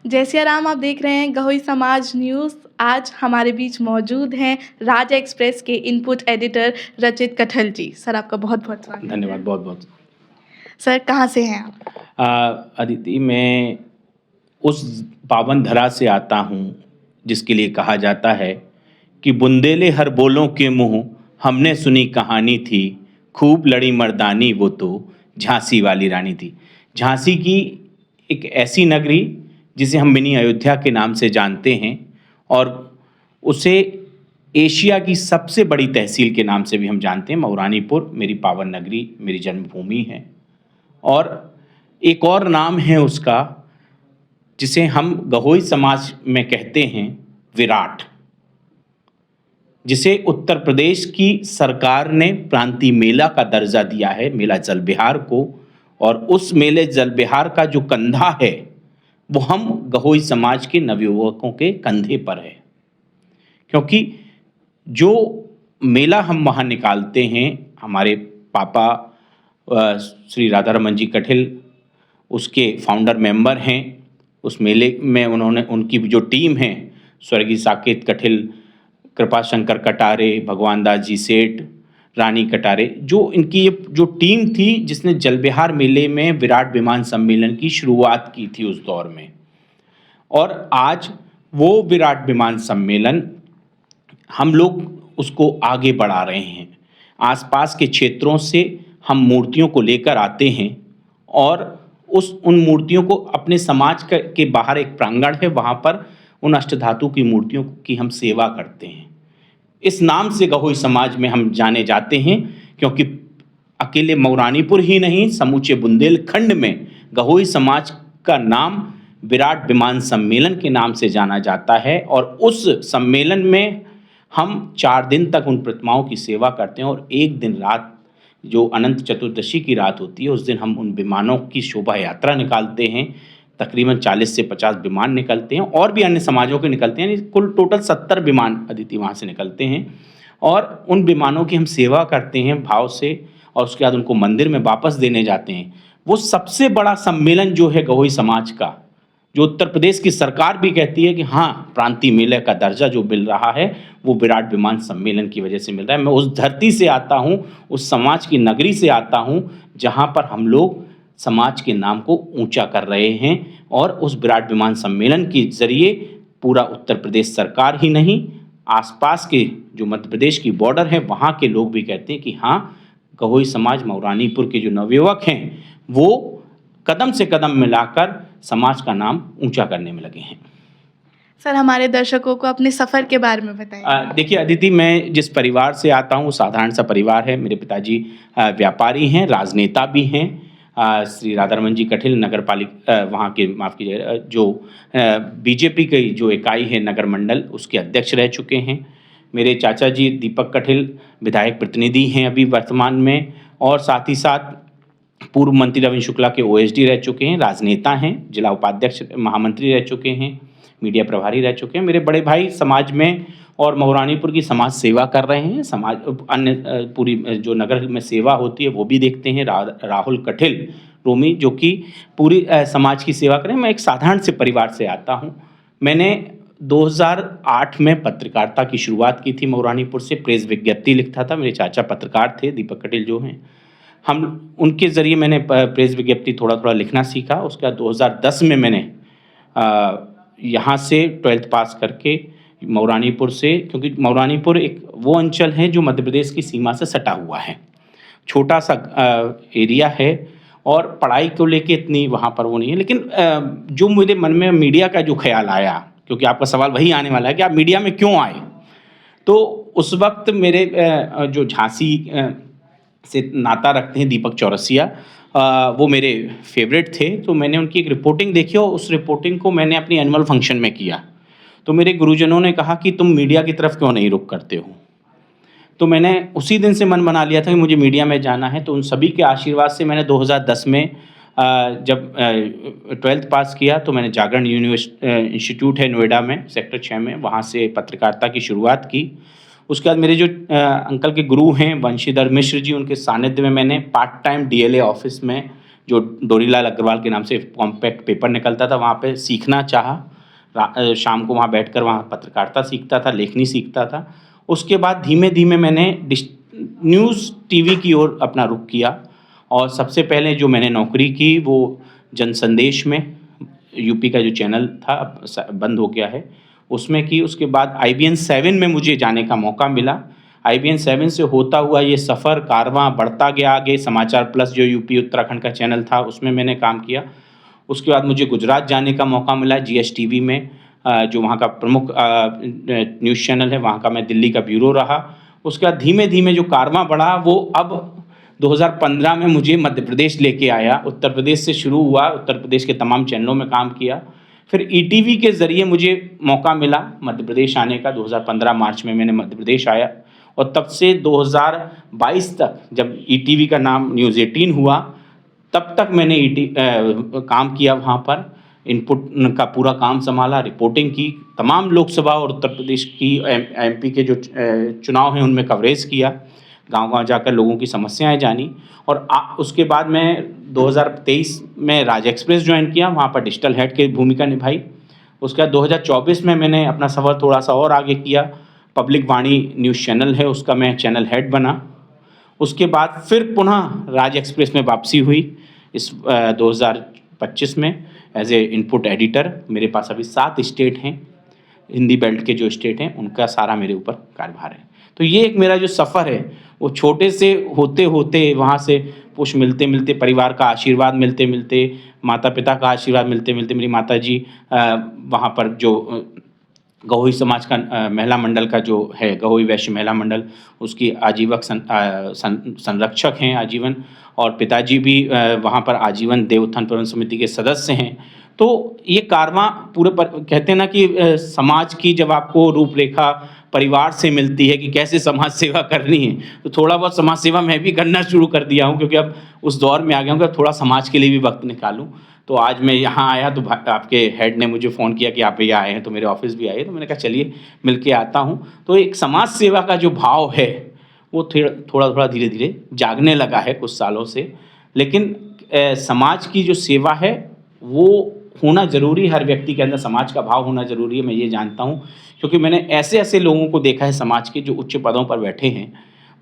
जय सिया राम। आप देख रहे हैं गहोई समाज न्यूज़। आज हमारे बीच मौजूद हैं राज एक्सप्रेस के इनपुट एडिटर रचित कठल जी। सर, आपका बहुत बहुत स्वागत है। धन्यवाद, बहुत बहुत। सर, कहाँ से हैं आप? अदिति, मैं उस पावन धरा से आता हूँ जिसके लिए कहा जाता है कि बुंदेले हर बोलों के मुँह हमने सुनी कहानी थी, खूब लड़ी मर्दानी वो तो झांसी वाली रानी थी। झांसी की एक ऐसी नगरी जिसे हम मिनी अयोध्या के नाम से जानते हैं और उसे एशिया की सबसे बड़ी तहसील के नाम से भी हम जानते हैं। मऊरानीपुर मेरी पावन नगरी, मेरी जन्मभूमि है। और एक और नाम है उसका जिसे हम गहोई समाज में कहते हैं विराट, जिसे उत्तर प्रदेश की सरकार ने प्रांतीय मेला का दर्जा दिया है, मेला जलविहार को। और उस मेले जलविहार का जो कंधा है वो हम गहोई समाज के नवयुवकों के कंधे पर है, क्योंकि जो मेला हम वहाँ निकालते हैं, हमारे पापा श्री राधारमन जी कठिल उसके फाउंडर मेंबर हैं। उस मेले में उनकी जो टीम है, स्वर्गीय साकेत कठिल, कृपाशंकर कटारे, भगवान दास जी सेठ, रानी कटारे, जो इनकी ये जो टीम थी जिसने जलविहार मेले में विराट विमान सम्मेलन की शुरुआत की थी उस दौर में। और आज वो विराट विमान सम्मेलन हम लोग उसको आगे बढ़ा रहे हैं। आसपास के क्षेत्रों से हम मूर्तियों को लेकर आते हैं और उन मूर्तियों को अपने समाज के बाहर एक प्रांगण है, वहाँ पर उन अष्टधातु की मूर्तियों की हम सेवा करते हैं। इस नाम से गहोई समाज में हम जाने जाते हैं, क्योंकि अकेले मऊरानीपुर ही नहीं, समूचे बुंदेलखंड में गहोई समाज का नाम विराट विमान सम्मेलन के नाम से जाना जाता है। और उस सम्मेलन में हम 4 दिन तक उन प्रतिमाओं की सेवा करते हैं और एक दिन रात, जो अनंत चतुर्दशी की रात होती है, उस दिन हम उन विमानों की शोभा यात्रा निकालते हैं। तकरीबन 40 से 50 विमान निकलते हैं और भी अन्य समाजों के निकलते हैं। कुल टोटल 70 विमान अदिति वहाँ से निकलते हैं और उन विमानों की हम सेवा करते हैं भाव से, और उसके बाद उनको मंदिर में वापस देने जाते हैं। वो सबसे बड़ा सम्मेलन जो है गहोई समाज का, जो उत्तर प्रदेश की सरकार भी कहती है कि हाँ, प्रांतीय मेले का दर्जा जो मिल रहा है वो विराट विमान सम्मेलन की वजह से मिल रहा है। मैं उस धरती से आता हूँ, उस समाज की नगरी से आता हूँ जहाँ पर हम लोग समाज के नाम को ऊंचा कर रहे हैं। और उस विराट विमान सम्मेलन के जरिए पूरा उत्तर प्रदेश सरकार ही नहीं, आसपास के जो मध्य प्रदेश की बॉर्डर है वहाँ के लोग भी कहते हैं कि हाँ, गहोई समाज मऊरानीपुर के जो नवयुवक हैं वो कदम से कदम मिलाकर समाज का नाम ऊंचा करने में लगे हैं। सर, हमारे दर्शकों को अपने सफ़र के बारे में बताइए। देखिए अदिति, मैं जिस परिवार से आता हूँ वो साधारण सा परिवार है। मेरे पिताजी व्यापारी हैं, राजनेता भी हैं। श्री राधारमन जी कठिल नगर पालिका वहाँ के, माफ़ कीजिए, जो बीजेपी की जो इकाई है नगर मंडल, उसके अध्यक्ष रह चुके हैं। मेरे चाचा जी दीपक कठिल विधायक प्रतिनिधि हैं अभी वर्तमान में, और साथ ही साथ पूर्व मंत्री रविंद्र शुक्ला के ओएसडी रह चुके हैं, राजनेता हैं, जिला उपाध्यक्ष महामंत्री रह चुके हैं, मीडिया प्रभारी रह चुके हैं। मेरे बड़े भाई समाज में और मऊरानीपुर की समाज सेवा कर रहे हैं। समाज अन्य पूरी जो नगर में सेवा होती है वो भी देखते हैं। राहुल कठिल रोमी, जो कि पूरी समाज की सेवा करें। मैं एक साधारण से परिवार से आता हूँ। मैंने 2008 में पत्रकारिता की शुरुआत की थी मऊरानीपुर से, प्रेस विज्ञप्ति लिखता था। मेरे चाचा पत्रकार थे, दीपक कठिल जो हैं, हम उनके ज़रिए मैंने प्रेस विज्ञप्ति थोड़ा थोड़ा लिखना सीखा। उसके बाद 2010 में मैंने यहाँ से 12th पास करके मऊरानीपुर से, क्योंकि मऊरानीपुर एक वो अंचल है जो मध्य प्रदेश की सीमा से सटा हुआ है, छोटा सा एरिया है और पढ़ाई को लेके इतनी वहाँ पर वो नहीं है। लेकिन जो मेरे मन में मीडिया का जो ख्याल आया, क्योंकि आपका सवाल वही आने वाला है कि आप मीडिया में क्यों आए, तो उस वक्त मेरे जो झांसी से नाता रखते हैं दीपक चौरसिया, वो मेरे फेवरेट थे। तो मैंने उनकी एक रिपोर्टिंग देखी और उस रिपोर्टिंग को मैंने अपनी एनुअल फंक्शन में किया। तो मेरे गुरुजनों ने कहा कि तुम मीडिया की तरफ क्यों नहीं रुख करते हो। तो मैंने उसी दिन से मन बना लिया था कि मुझे मीडिया में जाना है। तो उन सभी के आशीर्वाद से मैंने 2010 में जब 12th पास किया तो मैंने जागरण इंस्टीट्यूट है नोएडा में, सेक्टर 6 में, वहाँ से पत्रकारिता की शुरुआत की। उसके बाद मेरे जो अंकल के गुरु हैं वंशीधर मिश्र जी, उनके सानिध्य में मैंने पार्ट टाइम डीएलए ऑफिस में जो डोरीलाल अग्रवाल के नाम से कॉम्पैक्ट पेपर निकलता था, वहाँ पे सीखना चाहा। शाम को वहाँ बैठकर वहाँ पत्रकारिता सीखता था, लेखनी सीखता था। उसके बाद धीमे धीमे मैंने न्यूज़ टीवी की ओर अपना रुख किया और सबसे पहले जो मैंने नौकरी की वो जनसंदेश में, यूपी का जो चैनल था अब बंद हो गया है, उसमें की। उसके बाद IBN 7 में मुझे जाने का मौका मिला। IBN 7 से होता हुआ ये सफ़र कारवां बढ़ता गया आगे। समाचार प्लस जो यूपी उत्तराखंड का चैनल था उसमें मैंने काम किया। उसके बाद मुझे गुजरात जाने का मौका मिला GSTV में, जो वहाँ का प्रमुख न्यूज़ चैनल है, वहाँ का मैं दिल्ली का ब्यूरो रहा। उसके बाद धीमे धीमे जो कारवां बढ़ा वो अब 2015 में मुझे मध्य प्रदेश लेके आया। उत्तर प्रदेश से शुरू हुआ, उत्तर प्रदेश के तमाम चैनलों में काम किया। फिर ETV के ज़रिए मुझे मौका मिला मध्य प्रदेश आने का। 2015 मार्च में मैंने मध्य प्रदेश आया और तब से 2022 तक, जब ETV का नाम न्यूज़ 18 हुआ, तब तक मैंने काम किया। वहाँ पर इनपुट का पूरा काम संभाला, रिपोर्टिंग की, तमाम लोकसभा और उत्तर प्रदेश की MP के जो चुनाव हैं उनमें कवरेज किया, गांव-गांव जाकर लोगों की समस्याएं जानी। और उसके बाद मैं 2023 में राज एक्सप्रेस ज्वाइन किया, वहाँ पर डिजिटल हेड की भूमिका निभाई। उसके बाद 2024 में मैंने अपना सफ़र थोड़ा सा और आगे किया, पब्लिक वाणी न्यूज़ चैनल है उसका मैं चैनल हेड बना। उसके बाद फिर पुनः राज एक्सप्रेस में वापसी हुई इस 2025 में एज ए इनपुट एडिटर। मेरे पास अभी 7 स्टेट हैं, हिंदी बेल्ट के जो स्टेट हैं उनका सारा मेरे ऊपर कार्यभार है। तो ये एक मेरा जो सफ़र है वो छोटे से होते होते वहाँ से पुश मिलते मिलते, परिवार का आशीर्वाद मिलते मिलते, माता पिता का आशीर्वाद मिलते मिलते, मेरी माता जी वहाँ पर जो गहोई समाज का महिला मंडल का जो है, गहोई वैश्य महिला मंडल, उसकी आजीवक संरक्षक हैं आजीवन, और पिताजी भी वहाँ पर आजीवन देव उत्थान प्रबंधन समिति के सदस्य हैं। तो ये कारवां पूरे कहते हैं ना कि समाज की जब आपको रूपरेखा परिवार से मिलती है कि कैसे समाज सेवा करनी है, तो थोड़ा बहुत समाज सेवा मैं भी करना शुरू कर दिया हूँ, क्योंकि अब उस दौर में आ गया हूँ कि थोड़ा समाज के लिए भी वक्त निकालूँ। तो आज मैं यहाँ आया तो आपके हेड ने मुझे फ़ोन किया कि आप भैया आए हैं, तो मेरे ऑफिस भी आए, तो मैंने कहा चलिए मिल के आता हूँ। तो एक समाज सेवा का जो भाव है वो थोड़ा थोड़ा धीरे धीरे जागने लगा है कुछ सालों से। लेकिन समाज की जो सेवा है वो होना ज़रूरी, हर व्यक्ति के अंदर समाज का भाव होना ज़रूरी है, मैं ये जानता हूँ। क्योंकि मैंने ऐसे ऐसे लोगों को देखा है समाज के जो उच्च पदों पर बैठे हैं,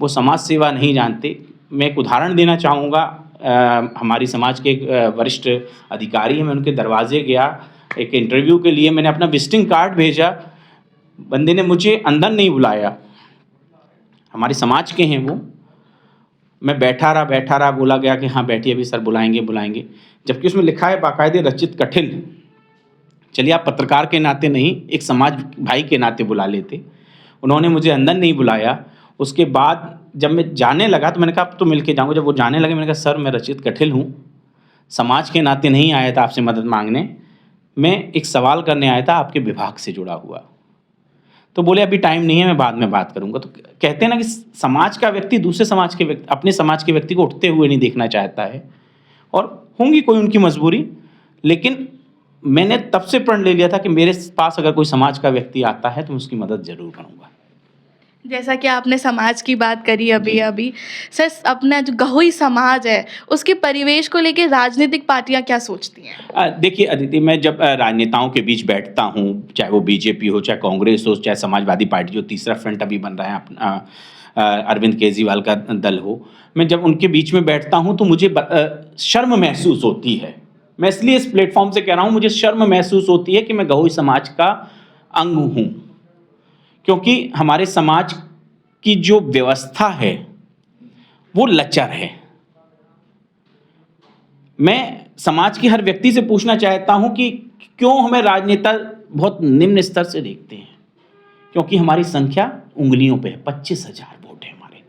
वो समाज सेवा नहीं जानते। मैं एक उदाहरण देना चाहूँगा। हमारी समाज के एक वरिष्ठ अधिकारी हैं, मैं उनके दरवाजे गया एक इंटरव्यू के लिए, मैंने अपना विजिटिंग कार्ड भेजा, बंदे ने मुझे अंदर नहीं बुलाया। हमारे समाज के हैं वो। मैं बैठा रहा, बोला गया कि हाँ बैठिए अभी सर बुलाएंगे, जबकि उसमें लिखा है बाकायदे रचित कठिल। चलिए आप पत्रकार के नाते नहीं, एक समाज भाई के नाते बुला लेते। उन्होंने मुझे अंदर नहीं बुलाया। उसके बाद जब मैं जाने लगा तो मैंने कहा अब तो मिल के जाऊँगा। जब वो जाने लगे मैंने कहा सर मैं रचित कठिल हूँ, समाज के नाते नहीं आया था आपसे मदद मांगने, मैं एक सवाल करने आया था आपके विभाग से जुड़ा हुआ। तो बोले अभी टाइम नहीं है, मैं बाद में बात करूँगा। तो कहते हैं ना कि समाज का व्यक्ति दूसरे समाज के व्यक्ति, अपने समाज के व्यक्ति को उठते हुए नहीं देखना चाहता है, और होंगी कोई उनकी मजबूरी। लेकिन मैंने तब से प्रण ले लिया था कि मेरे पास अगर कोई समाज का व्यक्ति आता है तो मैं उसकी मदद ज़रूर करूँगा। जैसा कि आपने समाज की बात करी अभी सर, अपना जो गहोई समाज है उसके परिवेश को लेकर राजनीतिक पार्टियां क्या सोचती हैं? देखिए अदिति, मैं जब राजनेताओं के बीच बैठता हूँ, चाहे वो BJP हो, चाहे कांग्रेस हो, चाहे समाजवादी पार्टी जो तीसरा फ्रंट अभी बन रहा है अपना अरविंद केजरीवाल का दल हो, मैं जब उनके बीच में बैठता हूँ तो मुझे शर्म महसूस होती है। मैं इसलिए इस प्लेटफॉर्म से कह रहा हूँ, मुझे शर्म महसूस होती है कि मैं गहोई समाज का अंग हूँ, क्योंकि हमारे समाज की जो व्यवस्था है वो लचर है। मैं समाज के हर व्यक्ति से पूछना चाहता हूं कि क्यों हमें राजनेता बहुत निम्न स्तर से देखते हैं, क्योंकि हमारी संख्या उंगलियों पे है। 25,000 वोट है हमारे।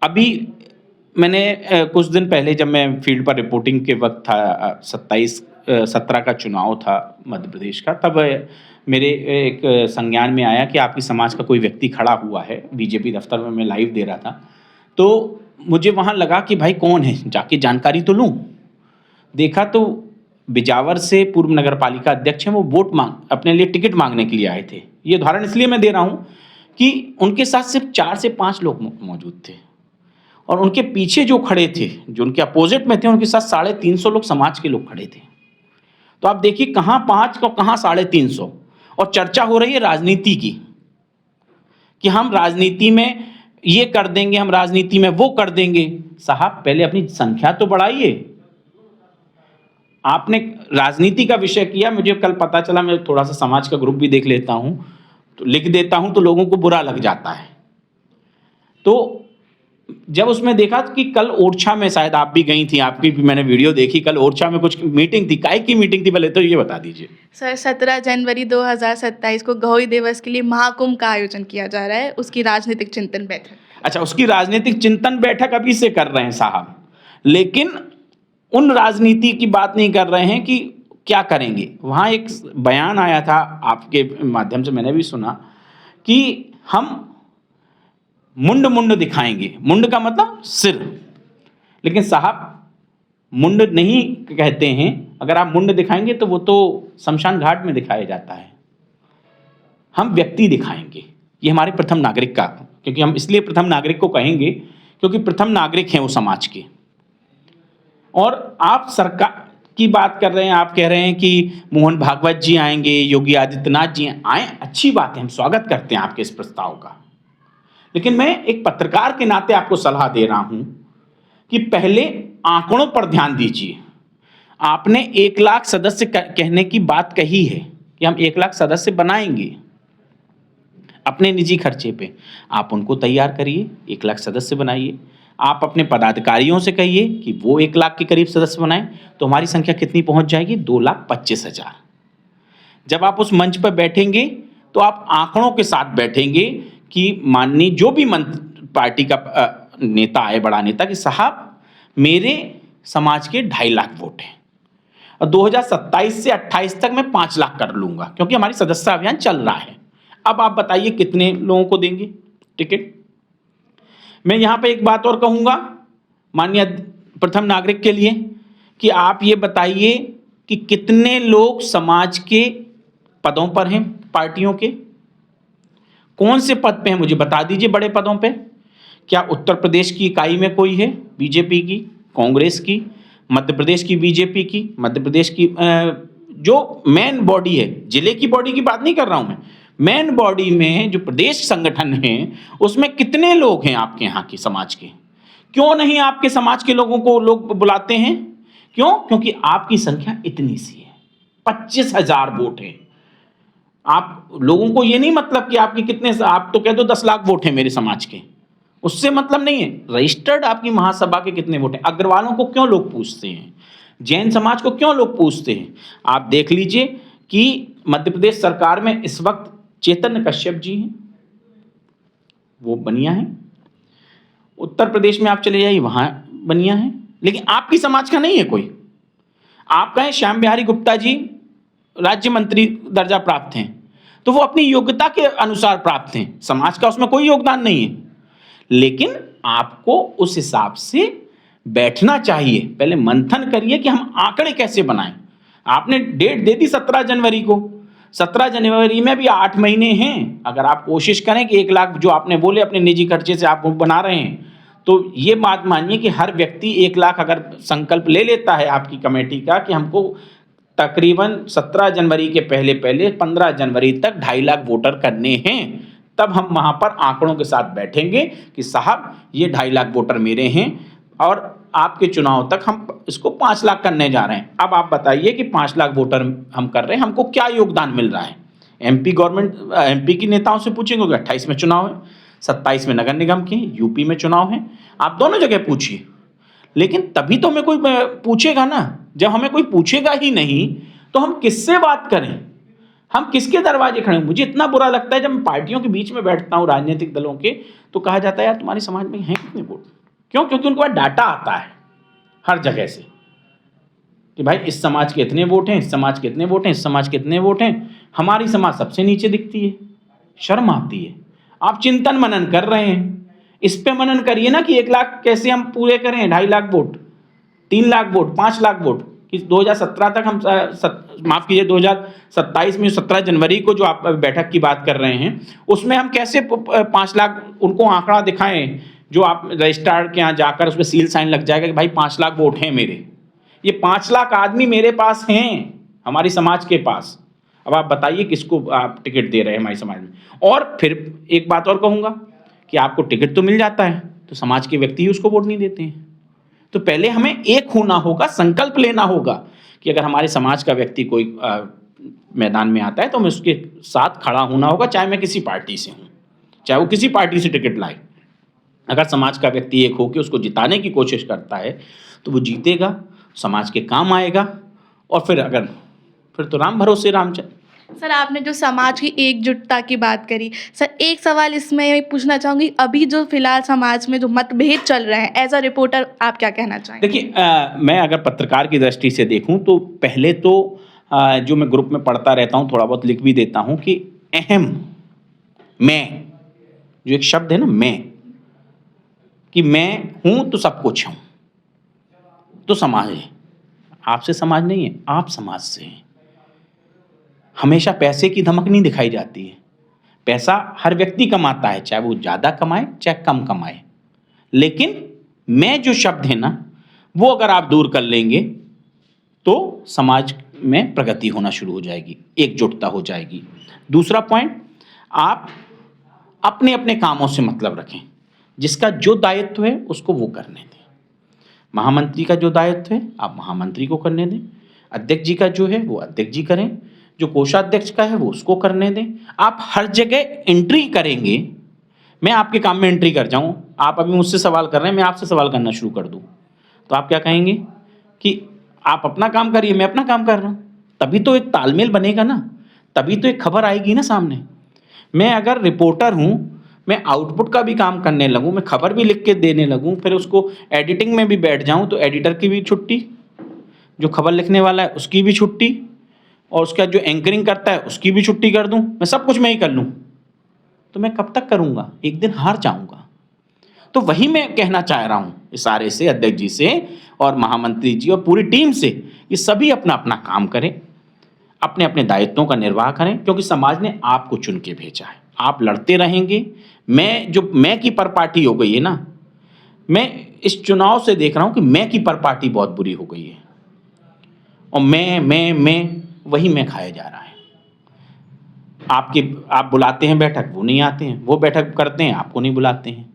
अभी मैंने कुछ दिन पहले जब मैं फील्ड पर रिपोर्टिंग के वक्त था, 17 का चुनाव था मध्य प्रदेश का, तब मेरे एक संज्ञान में आया कि आपकी समाज का कोई व्यक्ति खड़ा हुआ है। BJP दफ्तर में मैं लाइव दे रहा था, तो मुझे वहाँ लगा कि भाई कौन है, जाके जानकारी तो लूँ। देखा तो बिजावर से पूर्व नगर पालिका अध्यक्ष हैं, वो वोट अपने लिए टिकट मांगने के लिए आए थे। ये उदाहरण इसलिए मैं दे रहा हूँ कि उनके साथ सिर्फ 4 से 5 लोग मौजूद थे, और उनके पीछे जो खड़े थे, जो उनके अपोजिट में थे, उनके साथ 350 लोग समाज के लोग खड़े थे। तो आप देखिए कहाँ 5 और कहाँ 350, और चर्चा हो रही है राजनीति की कि हम राजनीति में ये कर देंगे, हम राजनीति में वो कर देंगे। साहब पहले अपनी संख्या तो बढ़ाइए। आपने राजनीति का विषय किया, मुझे कल पता चला, मैं थोड़ा सा समाज का ग्रुप भी देख लेता हूं, तो लिख देता हूं तो लोगों को बुरा लग जाता है। तो जब उसमें देखा कि कल ओरछा में, शायद आप भी गई थी, आपकी भी मैंने वीडियो देखी, कल ओरछा में कुछ मीटिंग थी, काय की मीटिंग थी पहले तो ये बता दीजिए। सर 17 जनवरी 2027 को गहोई दिवस के लिए महाकुंभ का आयोजन किया जा रहा है, उसकी राजनीतिक चिंतन बैठक। अच्छा, उसकी राजनीतिक चिंतन बैठक अभी से कर रहे हैं साहब, लेकिन उन राजनीति की बात नहीं कर रहे हैं कि क्या करेंगे। वहाँ एक बयान आया था, आपके माध्यम से मैंने भी सुना, कि हम मुंड मुंड दिखाएंगे। मुंड का मतलब सिर, लेकिन साहब मुंड नहीं कहते हैं। अगर आप मुंड दिखाएंगे तो वो तो शमशान घाट में दिखाया जाता है। हम व्यक्ति दिखाएंगे, ये हमारे प्रथम नागरिक का, क्योंकि हम इसलिए प्रथम नागरिक को कहेंगे क्योंकि प्रथम नागरिक हैं वो समाज के। और आप सरकार की बात कर रहे हैं, आप कह रहे हैं कि मोहन भागवत जी आएंगे, योगी आदित्यनाथ जी आए, अच्छी बात है, हम स्वागत करते हैं आपके इस प्रस्ताव का। लेकिन मैं एक पत्रकार के नाते आपको सलाह दे रहा हूं कि पहले आंकड़ों पर ध्यान दीजिए। आपने 1 लाख सदस्य कहने की बात कही है कि हम 1 लाख सदस्य बनाएंगे अपने निजी खर्चे पे। आप उनको तैयार करिए, 1 लाख सदस्य बनाइए। आप अपने पदाधिकारियों से कहिए कि वो 1 लाख के करीब सदस्य बनाएं, तो हमारी संख्या कितनी पहुंच जाएगी? 2,25,000। जब आप उस मंच पर बैठेंगे तो आप आंकड़ों के साथ बैठेंगे कि माननीय जो भी पार्टी का नेता है, बड़ा नेता, कि साहब मेरे समाज के 2.5 लाख वोट हैं और 2027 से 28 तक मैं 5 लाख कर लूंगा, क्योंकि हमारी सदस्यता अभियान चल रहा है। अब आप बताइए कितने लोगों को देंगे टिकट? मैं यहां पे एक बात और कहूंगा माननीय प्रथम नागरिक के लिए, कि आप ये बताइए कि कितने लोग समाज के पदों पर हैं, पार्टियों के कौन से पद पे हैं, मुझे बता दीजिए। बड़े पदों पे क्या उत्तर प्रदेश की इकाई में कोई है? बीजेपी की, कांग्रेस की, मध्य प्रदेश की बीजेपी की, मध्य प्रदेश की जो मेन बॉडी है, जिले की बॉडी की बात नहीं कर रहा हूं मैं, मेन बॉडी में जो प्रदेश संगठन है उसमें कितने लोग हैं आपके यहाँ के समाज के? क्यों नहीं आपके समाज के लोगों को लोग बुलाते हैं? क्यों? क्योंकि आपकी संख्या इतनी सी है, 25,000 वोट है। आप लोगों को ये नहीं मतलब कि आपके कितने, आप तो कह दो 10 लाख वोट है मेरे समाज के, उससे मतलब नहीं है। रजिस्टर्ड आपकी महासभा के कितने वोट हैं? अग्रवालों को क्यों लोग पूछते हैं? जैन समाज को क्यों लोग पूछते हैं? आप देख लीजिए कि मध्य प्रदेश सरकार में इस वक्त चैतन्य कश्यप जी हैं, वो बनिया हैं। उत्तर प्रदेश में आप चले जाइए, वहां बनिया हैं, लेकिन आपकी समाज का नहीं है कोई। आप कहें श्याम बिहारी गुप्ता जी राज्य मंत्री दर्जा प्राप्त हैं, तो वो अपनी योग्यता के अनुसार प्राप्त हैं, समाज का उसमें कोई योगदान नहीं है। लेकिन आपको उस हिसाब से बैठना चाहिए, पहले मंथन करिए कि हम आंकड़े कैसे बनाएं। आपने डेट दे दी 17 जनवरी को, 17 जनवरी में भी 8 महीने हैं। अगर आप कोशिश करें कि 1 लाख जो आपने बोले अपने निजी खर्चे से आप बना रहे हैं, तो ये बात मानिए कि हर व्यक्ति 1 लाख अगर संकल्प ले लेता है आपकी कमेटी का कि हमको तकरीबन 17 जनवरी के पहले 15 जनवरी तक 2.5 लाख वोटर करने हैं, तब हम वहां पर आंकड़ों के साथ बैठेंगे कि साहब ये 2.5 लाख वोटर मेरे हैं और आपके चुनाव तक हम इसको 5 लाख करने जा रहे हैं। अब आप बताइए कि 5 लाख वोटर हम कर रहे हैं, हमको क्या योगदान मिल रहा है? एमपी गवर्नमेंट, एमपी की नेताओं से पूछेंगे कि 28 में चुनाव है, 27 में नगर निगम के, यूपी में चुनाव है, आप दोनों जगह पूछिए। लेकिन तभी तो हमें कोई पूछेगा ना। जब हमें कोई पूछेगा ही नहीं तो हम किससे बात करें? हम किसके दरवाजे खड़े? मुझे इतना बुरा लगता है जब मैं पार्टियों के बीच में बैठता हूँ, राजनीतिक दलों के, तो कहा जाता है यार तुम्हारे समाज में हैं कितने वोट? क्यों? क्योंकि उनके पास डाटा आता है हर जगह से कि भाई इस समाज के इतने वोट हैं, इस समाज के इतने वोट हैं, इस समाज के इतने वोट हैं। हमारी समाज सबसे नीचे दिखती है, शर्म आती है। आप चिंतन मनन कर रहे हैं, इस पे मनन करिए ना कि 1 लाख कैसे हम पूरे करें, 2.5 lakh vote, 3 lakh vote, 5 lakh vote कि 2017 तक हम माफ कीजिए 2027 में 17 जनवरी को जो आप बैठक की बात कर रहे हैं उसमें हम कैसे 5 लाख उनको आंकड़ा दिखाएं जो आप रजिस्ट्रार के यहाँ जाकर उस पर सील साइन लग जाएगा कि भाई 5 लाख वोट हैं मेरे। ये 5 लाख आदमी मेरे पास हैं, हमारी समाज के पास। अब आप बताइए किसको आप टिकट दे रहे हैं हमारे समाज में। और फिर एक बात और कहूँगा कि आपको टिकट तो मिल जाता है तो समाज के व्यक्ति ही उसको वोट नहीं देते हैं। तो पहले हमें एक होना होगा, संकल्प लेना होगा कि अगर हमारे समाज का व्यक्ति कोई मैदान में आता है तो हमें उसके साथ खड़ा होना होगा, चाहे मैं किसी पार्टी से हूँ, चाहे वो किसी पार्टी से टिकट लाए। अगर समाज का व्यक्ति एक होकर उसको जिताने की कोशिश करता है तो वो जीतेगा, समाज के काम आएगा। और फिर तो राम भरोसे रामचंद्र। सर, आपने जो समाज की एकजुटता की बात करी, सर एक सवाल इसमें पूछना चाहूँगी, अभी जो फिलहाल समाज में जो मतभेद चल रहे हैं, एज अ रिपोर्टर आप क्या कहना चाहेंगे? देखिए, मैं अगर पत्रकार की दृष्टि से देखूं तो पहले तो जो मैं ग्रुप में पढ़ता रहता हूं, थोड़ा बहुत लिख भी देता हूं कि अहम, मैं, जो एक शब्द है ना, मैं, कि मैं हूं तो सब कुछ हूं, तो समाज है। आपसे समाज नहीं है, आप समाज से हैं। हमेशा पैसे की धमक नहीं दिखाई जाती है। पैसा हर व्यक्ति कमाता है, चाहे वो ज़्यादा कमाए चाहे कम कमाए, लेकिन मैं जो शब्द है ना, वो अगर आप दूर कर लेंगे तो समाज में प्रगति होना शुरू हो जाएगी, एकजुटता हो जाएगी। दूसरा पॉइंट, आप अपने अपने कामों से मतलब रखें, जिसका जो दायित्व है उसको वो करने दें। महामंत्री का जो दायित्व है आप महामंत्री को करने दें, अध्यक्ष जी का जो है वो अध्यक्ष जी करें, जो कोषाध्यक्ष का है वो उसको करने दें। आप हर जगह एंट्री करेंगे, मैं आपके काम में एंट्री कर जाऊं, आप अभी मुझसे सवाल कर रहे हैं, मैं आपसे सवाल करना शुरू कर दूं, तो आप क्या कहेंगे कि आप अपना काम करिए, मैं अपना काम कर रहा हूं। तभी तो एक तालमेल बनेगा ना, तभी तो एक खबर आएगी ना सामने। मैं अगर रिपोर्टर हूं, मैं आउटपुट का भी काम करने लगूं, मैं खबर भी लिख के देने लगूं, फिर उसको एडिटिंग में भी बैठ जाऊं, तो एडिटर की भी छुट्टी, जो खबर लिखने वाला है उसकी भी छुट्टी, और उसका जो एंकरिंग करता है उसकी भी छुट्टी कर दूं, मैं सब कुछ मैं ही कर लूं, तो मैं कब तक करूंगा? एक दिन हार जाऊंगा। तो वही मैं कहना चाह रहा हूं इशारे से अध्यक्ष जी से और महामंत्री जी और पूरी टीम से कि सभी अपना अपना काम करें, अपने अपने दायित्वों का निर्वाह करें, क्योंकि समाज ने आपको चुन के भेजा है। आप लड़ते रहेंगे। मैं की परपाटी हो गई है ना, मैं इस चुनाव से देख रहा हूं कि मैं की परपाटी बहुत बुरी हो गई है, और मैं वही मैं खाया जा रहा है। आप बुलाते हैं बैठक, वो नहीं आते हैं, वो बैठक करते हैं, आपको नहीं बुलाते हैं।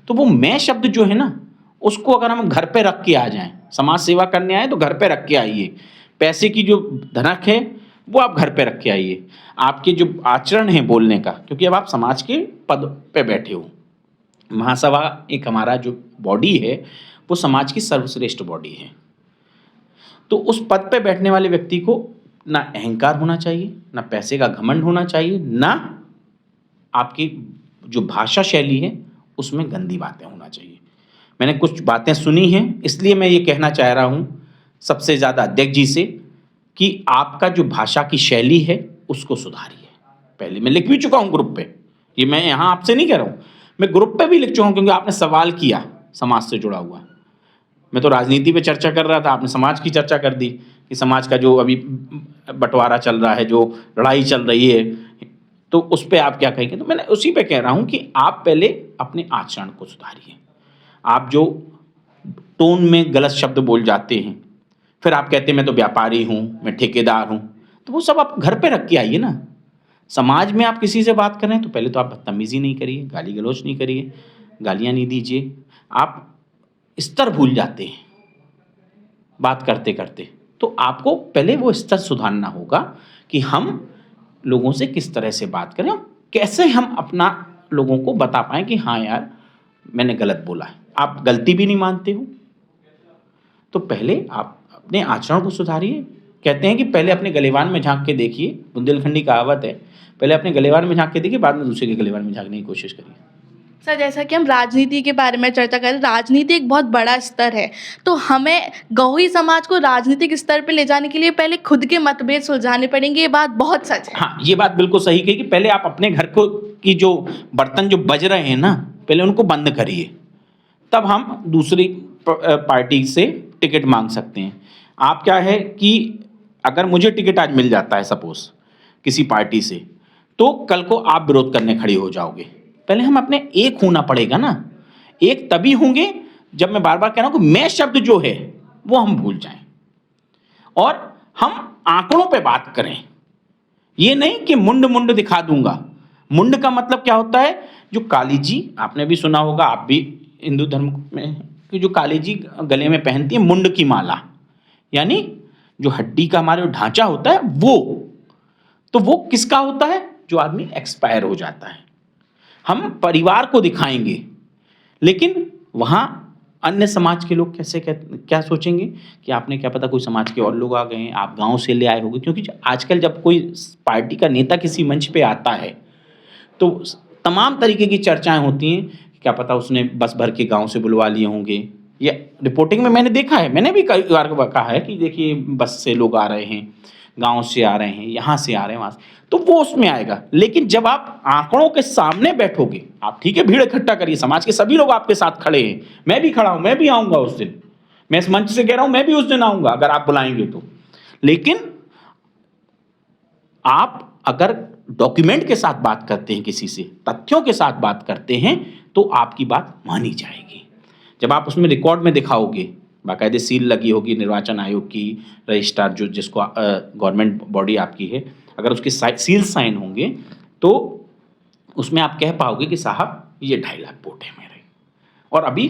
तो वो मैं शब्द जो है ना, उसको अगर हम घर पे रख के आ जाएं, समाज सेवा करने आए तो घर पे रख के आइए। पैसे की जो धनक है वो आप घर पे रख के आइए। आपके जो आचरण है बोलने का, क्योंकि अब आप समाज के पद पे बैठे हो। महासभा एक हमारा जो बॉडी है वो समाज की सर्वश्रेष्ठ बॉडी है। तो उस पद पे बैठने वाले व्यक्ति को ना अहंकार होना चाहिए, ना पैसे का घमंड होना चाहिए, ना आपकी जो भाषा शैली है उसमें गंदी बातें होना चाहिए। मैंने कुछ बातें सुनी हैं, इसलिए मैं ये कहना चाह रहा हूँ सबसे ज़्यादा अध्यक्ष जी से कि आपका जो भाषा की शैली है उसको सुधारिए। पहले मैं लिख भी चुका हूँ ग्रुप पे, ये मैं यहाँ आपसे नहीं कह रहा हूँ, मैं ग्रुप पे भी लिख चुका हूँ, क्योंकि आपने सवाल किया समाज से जुड़ा हुआ। मैं तो राजनीति पे चर्चा कर रहा था, आपने समाज की चर्चा कर दी कि समाज का जो अभी बंटवारा चल रहा है, जो लड़ाई चल रही है, तो उस पर आप क्या कहेंगे? तो मैंने उसी पे कह रहा हूँ कि आप पहले अपने आचरण को सुधारिए। आप जो टोन में गलत शब्द बोल जाते हैं, फिर आप कहते हैं मैं तो व्यापारी हूँ, मैं ठेकेदार हूँ, तो वो सब आप घर पे रख के आइए ना। समाज में आप किसी से बात कर रहे हैं तो पहले तो आप बदतमीजी नहीं करिए, गाली गलौज नहीं करिए, गालियाँ नहीं दीजिए। आप स्तर भूल जाते हैं बात करते करते, तो आपको पहले वो स्तर सुधारना होगा कि हम लोगों से किस तरह से बात करें और कैसे हम अपना लोगों को बता पाएं कि हाँ यार मैंने गलत बोला है। आप गलती भी नहीं मानते हो, तो पहले आप अपने आचरण को सुधारिए। कहते हैं कि पहले अपने गलेवान में झांक के देखिए, बुंदेलखंडी कहावत है, पहले अपने गलेवान में झांक के देखिए, बाद में दूसरे के गलेवान में झांकने की कोशिश करिए। सर, जैसा कि हम राजनीति के बारे में चर्चा करें, राजनीति एक बहुत बड़ा स्तर है, तो हमें गौही समाज को राजनीतिक स्तर पे ले जाने के लिए पहले खुद के मतभेद सुलझाने पड़ेंगे। ये बात बहुत सच है। हाँ, ये बात बिल्कुल सही कही कि पहले आप अपने घर को की जो बर्तन जो बज रहे हैं ना, पहले उनको बंद करिए, तब हम दूसरी पार्टी से टिकट मांग सकते हैं। आप क्या है कि अगर मुझे टिकट आज मिल जाता है सपोज किसी पार्टी से, तो कल को आप विरोध करने खड़ी हो जाओगे। पहले हम अपने एक होना पड़ेगा ना, एक तभी होंगे जब मैं बार बार कह रहा हूं कि मैं शब्द जो है वो हम भूल जाएं और हम आंकड़ों पे बात करें। ये नहीं कि मुंड मुंड दिखा दूंगा। मुंड का मतलब क्या होता है? जो काली जी, आपने भी सुना होगा, आप भी हिंदू धर्म में, कि जो काली जी गले में पहनती है मुंड की माला, यानी जो हड्डी का हमारे ढांचा होता है वो, तो वो किसका होता है? जो आदमी एक्सपायर हो जाता है। हम परिवार को दिखाएंगे, लेकिन वहां अन्य समाज के लोग कैसे क्या सोचेंगे कि आपने क्या पता कोई समाज के और लोग आ गए हैं, आप गांव से ले आए होंगे। क्योंकि आजकल जब कोई पार्टी का नेता किसी मंच पे आता है तो तमाम तरीके की चर्चाएं होती हैं, क्या पता उसने बस भर के गांव से बुलवा लिए होंगे। ये रिपोर्टिंग में मैंने देखा है, मैंने भी कई बार कहा है कि देखिए बस से लोग आ रहे हैं, गांव से आ रहे हैं, यहाँ से आ रहे हैं, वहाँ से, तो वो उसमें आएगा। लेकिन जब आप आंकड़ों के सामने बैठोगे, आप ठीक है भीड़ इकट्ठा करिए, समाज के सभी लोग आपके साथ खड़े हैं, मैं भी खड़ा हूं, मैं भी आऊंगा उस दिन, मैं इस मंच से कह रहा हूं मैं भी उस दिन आऊंगा अगर आप बुलाएंगे तो। लेकिन आप अगर डॉक्यूमेंट के साथ बात करते हैं, किसी से तथ्यों के साथ बात करते हैं, तो आपकी बात मानी जाएगी। जब आप उसमें रिकॉर्ड में दिखाओगे, बाकायदे सील लगी होगी निर्वाचन आयोग की, रजिस्ट्रार जो जिसको गवर्नमेंट बॉडी आपकी है, अगर उसके सील साइन होंगे तो उसमें आप कह पाओगे कि साहब ये 2.5 लाख वोट है मेरे, और अभी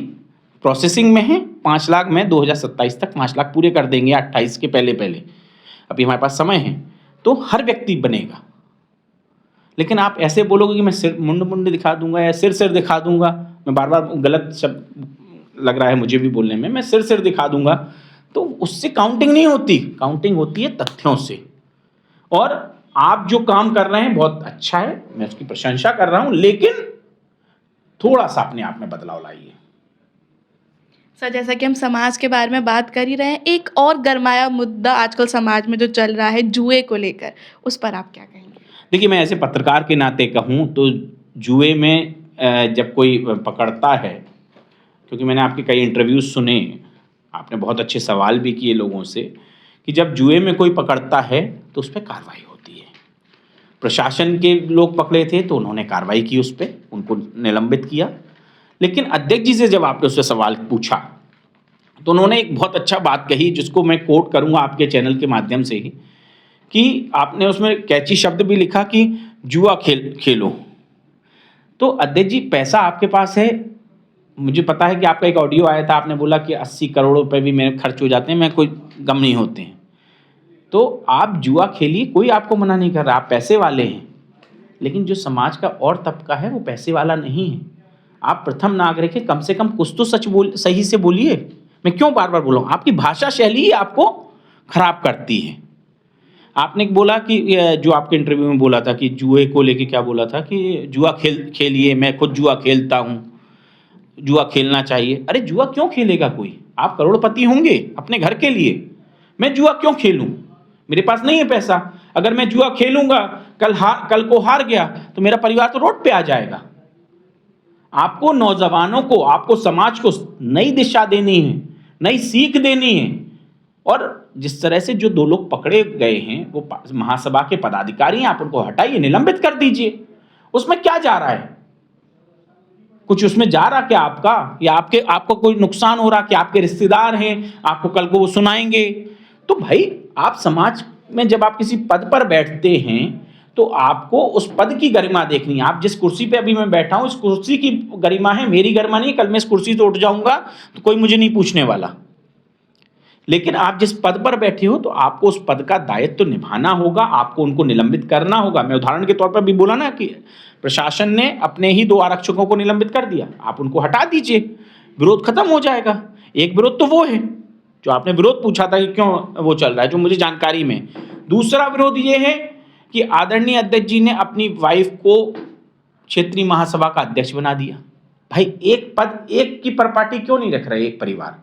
प्रोसेसिंग में है 5 लाख में 2027 तक 5 लाख पूरे कर देंगे 28 के पहले पहले, अभी हमारे पास समय है, तो हर व्यक्ति बनेगा। लेकिन आप ऐसे बोलोगे कि मैं सिर मुंड मुंड दिखा दूंगा या सिर सिर दिखा दूंगा, मैं बार बार गलत शब्द लग रहा है मुझे भी बोलने में, मैं सिर सिर दिखा दूंगा, तो उससे काउंटिंग नहीं होती। काउंटिंग होती है तथ्यों से। और आप जो काम कर रहे हैं बहुत अच्छा है, मैं उसकी प्रशंसा कर रहा हूं, लेकिन थोड़ा सा अपने आप में बदलाव लाइए। सर, जैसा कि हम समाज के बारे में बात कर ही रहे हैं, एक और गरमाया मुद्दा आजकल समाज में जो चल रहा है जुए को लेकर, उस पर आप क्या कहेंगे? देखिए, मैं ऐसे पत्रकार के नाते कहूं तो जुए में जब कोई पकड़ता है, क्योंकि मैंने आपके कई इंटरव्यूज सुने, आपने बहुत अच्छे सवाल भी किए लोगों से, कि जब जुए में कोई पकड़ता है तो उस पर कार्रवाई होती है। प्रशासन के लोग पकड़े थे तो उन्होंने कार्रवाई की, उस पर उनको निलंबित किया। लेकिन अध्यक्ष जी से जब आपने उससे सवाल पूछा तो उन्होंने एक बहुत अच्छा बात कही, जिसको मैं कोट करूंगा आपके चैनल के माध्यम से ही, कि आपने उसमें कैची शब्द भी लिखा कि जुआ खेलो। तो अध्यक्ष जी, पैसा आपके पास है, मुझे पता है कि आपका एक ऑडियो आया था, आपने बोला कि 80 करोड़ रुपए भी मेरे खर्च हो जाते हैं, मैं कोई गम नहीं होते हैं। तो आप जुआ खेलिए, कोई आपको मना नहीं कर रहा, आप पैसे वाले हैं। लेकिन जो समाज का और तबका है वो पैसे वाला नहीं है। आप प्रथम नागरिक है, कम से कम कुछ तो सही से बोलिए। मैं क्यों बार बार बोल रहा हूँ? आपकी भाषा शैली ही आपको खराब करती है। आपने बोला कि जो आपके इंटरव्यू में बोला था कि जुए को लेके क्या बोला था कि जुआ खेलिए, मैं खुद जुआ खेलता हूँ, जुआ खेलना चाहिए। अरे जुआ क्यों खेलेगा कोई? आप करोड़पति होंगे अपने घर के लिए, मैं जुआ क्यों खेलूं? मेरे पास नहीं है पैसा। अगर मैं जुआ खेलूंगा, कल को हार गया तो मेरा परिवार तो रोड पे आ जाएगा। आपको नौजवानों को, आपको समाज को नई दिशा देनी है, नई सीख देनी है। और जिस तरह से जो 2 लोग पकड़े गए हैं वो महासभा के पदाधिकारी हैं, आप उनको हटाइए, निलंबित कर दीजिए। उसमें क्या जा रहा है? कुछ उसमें जा रहा क्या आपका, या आपको कोई नुकसान हो रहा कि आपके रिश्तेदार हैं, आपको कल को वो सुनाएंगे? तो भाई, आप समाज में जब आप किसी पद पर बैठते हैं तो आपको उस पद की गरिमा देखनी है। आप जिस कुर्सी पे अभी मैं बैठा हूं, इस कुर्सी की गरिमा है, मेरी गरिमा नहीं। कल मैं इस कुर्सी से उठ जाऊंगा तो कोई मुझे नहीं पूछने वाला। लेकिन आप जिस पद पर बैठे हो तो आपको उस पद का दायित्व तो निभाना होगा, आपको उनको निलंबित करना होगा। मैं उदाहरण के तौर पर भी बोला ना कि प्रशासन ने अपने ही 2 आरक्षकों को निलंबित कर दिया, आप उनको हटा दीजिए, विरोध खत्म हो जाएगा। एक विरोध तो वो है जो आपने विरोध पूछा था कि क्यों वो चल रहा है, जो मुझे जानकारी में। दूसरा विरोध ये है कि आदरणीय अध्यक्ष जी ने अपनी वाइफ को क्षेत्रीय महासभा का अध्यक्ष बना दिया। भाई, एक पद, एक की परपाटी क्यों नहीं रख रहे एक परिवार?